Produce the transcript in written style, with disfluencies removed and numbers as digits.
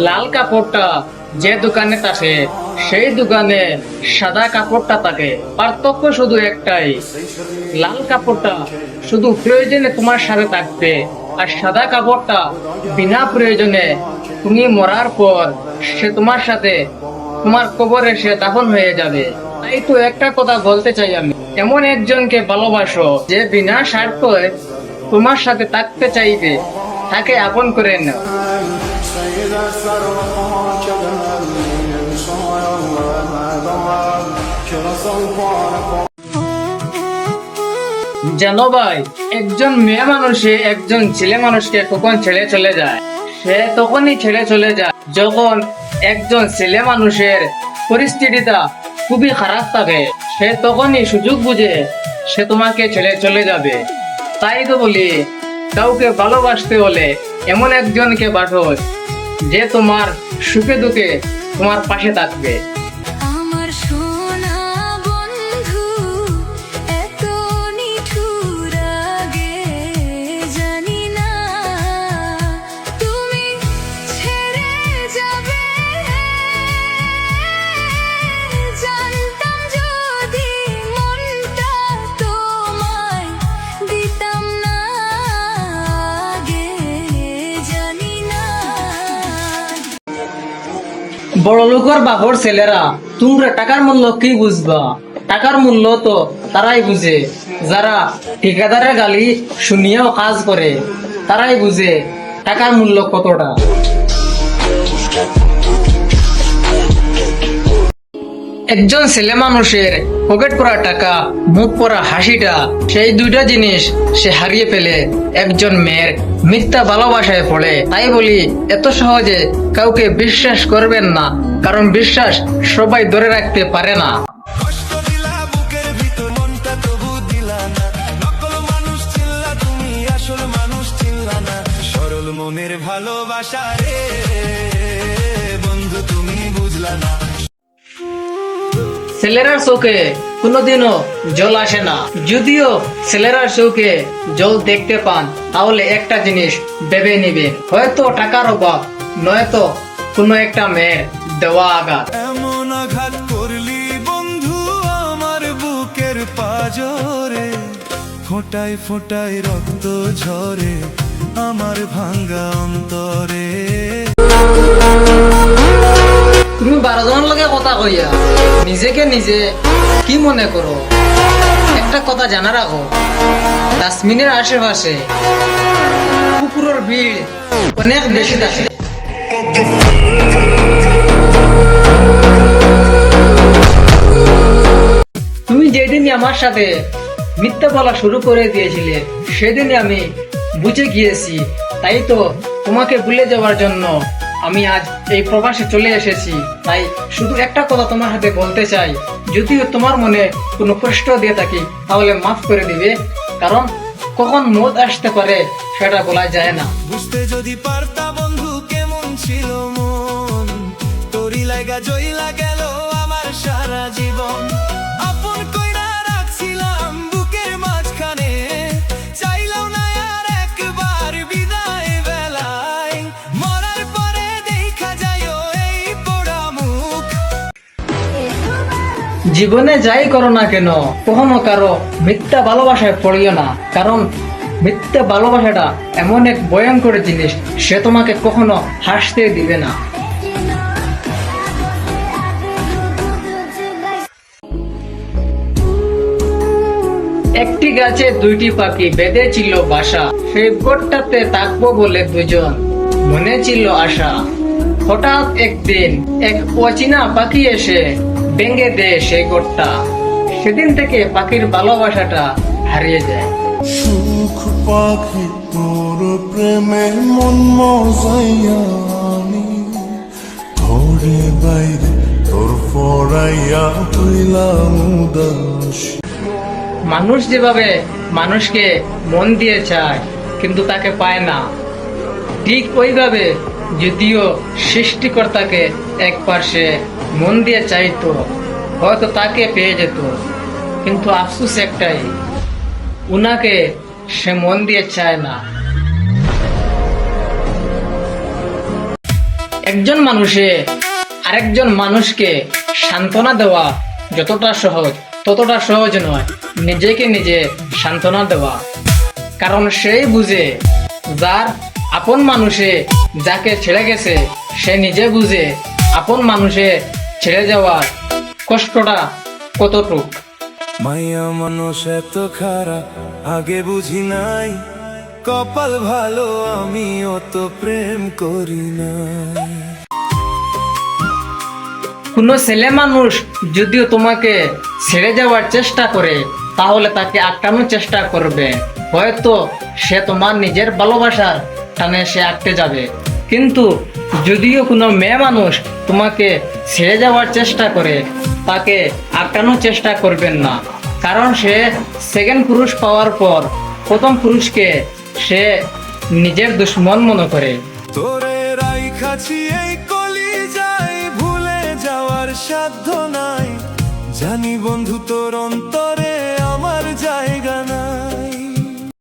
লাল কাপড়টা যে দোকানে থাকে সেই দোকানে সাদা কাপড়টা থাকে, পার্থক্য শুধু একটাই, লাল কাপড়টা শুধু প্রয়োজনে তোমার সাথে থাকবে, আর সাদা কাপড়টা বিনা প্রয়োজনে তুমি মরার পর সে তোমার সাথে তোমার কবরে সে দাফন হয়ে যাবে। তাই তো একটা কথা বলতে চাই আমি, এমন একজনকে ভালোবাসো যে বিনা স্বার্থে তোমার সাথে থাকতে চাইবে, তাকে আপন করে নাও। জানো ভাই, একজন মেয়ে মানুষে একজন ছেলে মানুষকে কখন ছেড়ে চলে যায়, সে তখনই ছেড়ে চলে যায় যখন একজন ছেলে মানুষের পরিস্থিতিটা খুবই খারাপ থাকে, সে তখনই সুযোগ বুঝে সে তোমাকে ছেড়ে চলে যাবে। তাই তো বলি, কাউকে ভালোবাসতে হলে এমন একজনকে বাসো যে তোমার সুখে দুঃখে তোমার পাশে থাকবে। আমার সোনা বন্ধু এত নিঠুর আগে জানি না তুমি ছেড়ে যাবে, জানতাম যদি মনটা তোমায় দিতাম না আগে জানি না। বড় লোকের বাপর ছেলেরা তোমরা টাকার মূল্য কি বুঝবা? টাকার মূল্য তো তারাই বুঝে যারা ঠিকাদারের গালি শুনিয়েও কাজ করে, তারাই বুঝে টাকার মূল্য কতটা। একজন ছেলে মানুষের পকেট পরা টাকা, মুখ পরা হাসিটা, সেই দুইটা জিনিস সে হারিয়ে ফেলে একজন মেয়ের মিথ্যা ভালোবাসায় পড়ে। তাই বলি, এত সহজে কাউকে বিশ্বাস করবেন না, কারণ বিশ্বাস সবাই ধরে রাখতে পারে না। কষ্ট দিলা বুকের ভিতর মনটা তবু দিলা না, নকল মানুষ চিনলা তুমি আসল মানুষ চিনলা না, সরল মনের ভালোবাসা রে বন্ধু তুমি বুঝলা না। ছেলেরার চোখে কোনোদিনও জল আসে না, যদিও ছেলেরার চোখে জল দেখতে পান তাহলে একটা জিনিস ভেবে নিবেন, হয়তো টাকার অভাব, নয়তো কোনো একটা মেয়ের দেওয়া আঘাত। এমন আঘাত করলি বন্ধু আমার বুকের পাজরে, ফোটায় ফোটায় রক্ত ঝরে আমার ভাঙ্গা অন্তরে। তুমি 12 জনের লগে কথা কইয়া নিজেকে নিজে কি মনে করো? একটা কথা জানা রাখো, ডাস্টবিনের আশেপাশে কুকুরের ভিড় অনেক বেশি থাকে। তুমি যেদিনই আমার সাথে মিথ্যা বলা শুরু করে দিয়েছিলে সেদিনই আমি বুঝে গিয়েছি, তাই তো তোমাকে ভুলে যাওয়ার জন্য আমি আজ এই প্রবাসে চলে এসেছি। তাই শুধু একটা কথা তোমার হাতে বলতে চাই, যদিও তোমার মনে কোনো কষ্ট দিয়ে থাকি তাহলে মাফ করে দিবে, কারণ কখন মত আসতে পারে সেটা বলা যায় না। বুঝতে যদি পারতা বন্ধু কেমন ছিল মন, তোরি লাগা জইলা গেল আমার সারা জীবন, আপন কইরা রাখছিলাম বুকের মাঝখানে, চাইলাম না আর একবার বিদায় বেলায়, মরার পরে দেখা যাইও এই পোড়া মুখ। জীবনে যাই করো না কেন কখনো কারো মিথ্যা ভালোবাসায় পড়িও না, কারণ মিথ্যা ভালোবাসাটা এমন এক ভয়ঙ্কর জিনিস, সে তোমাকে কখনো হাসতে দিবে না। একটি গাছে দুইটি পাখি বেঁধেছিল বাসা, সেই ঘরটাতে থাকবো বলে দুজন, মনে ছিল আশা। হঠাৎ একদিন এক অচেনা পাখি এসে ভেঙে দেয় সেই ঘরটা, সেদিন থেকে পাখির ভালোবাসাটা হারিয়ে যায়। সুখ পাখি তোর প্রেমে মন মজাইয়া আমি, ঘরে বাইরে তোর পড়াইয়া হইলাম উদাস। মানুষ যেভাবে মানুষকে মন দিয়ে চায় কিন্তু তাকে পায় না, ঠিক ওইভাবে যদিও সৃষ্টিকর্তাকে একবার সে মন দিয়ে চাইতো হয়তো তাকে পেয়ে যেত, কিন্তু আফসোস একটাই, উনাকে সে মন দিয়ে চায় না। একজন মানুষে আরেকজন মানুষকে সান্ত্বনা দেওয়া যতটা সহজ ততটা সহজ নয় নিজেকে নিজে সান্ত্বনা দেওয়া। কারণ সেই বুঝে, যার আপন মানুষে যাকে ছেড়ে গেছে সে নিজে বুঝে আপন মানুষে ছেড়ে যাওয়ার কষ্টটা কতটুক। মাইয়া মানুষ এত খারাপ আগে বুঝি নাই, কপাল ভালো আমি অত প্রেম করি নাই। কোনো ছেলে মানুষ যদিও তোমাকে ছেড়ে যাওয়ার চেষ্টা করে তাহলে তাকে আটকানোর চেষ্টা করবে, হয়তো সে তোমার নিজের ভালোবাসার টানে সে আটকে যাবে। কিন্তু যদিও কোনো মেয়ে মানুষ তোমাকে ছেড়ে যাওয়ার চেষ্টা করে তাকে আটকানোর চেষ্টা করবেন না, কারণ সে সেকেন্ড পুরুষ পাওয়ার পর প্রথম পুরুষকে সে নিজের দুশ্মন মনে করে। তোরে রাইখাছি এই কলিজায়, ভুলে যাওয়ার সাধ্য নাই, জানি বন্ধু তোর অন্তরে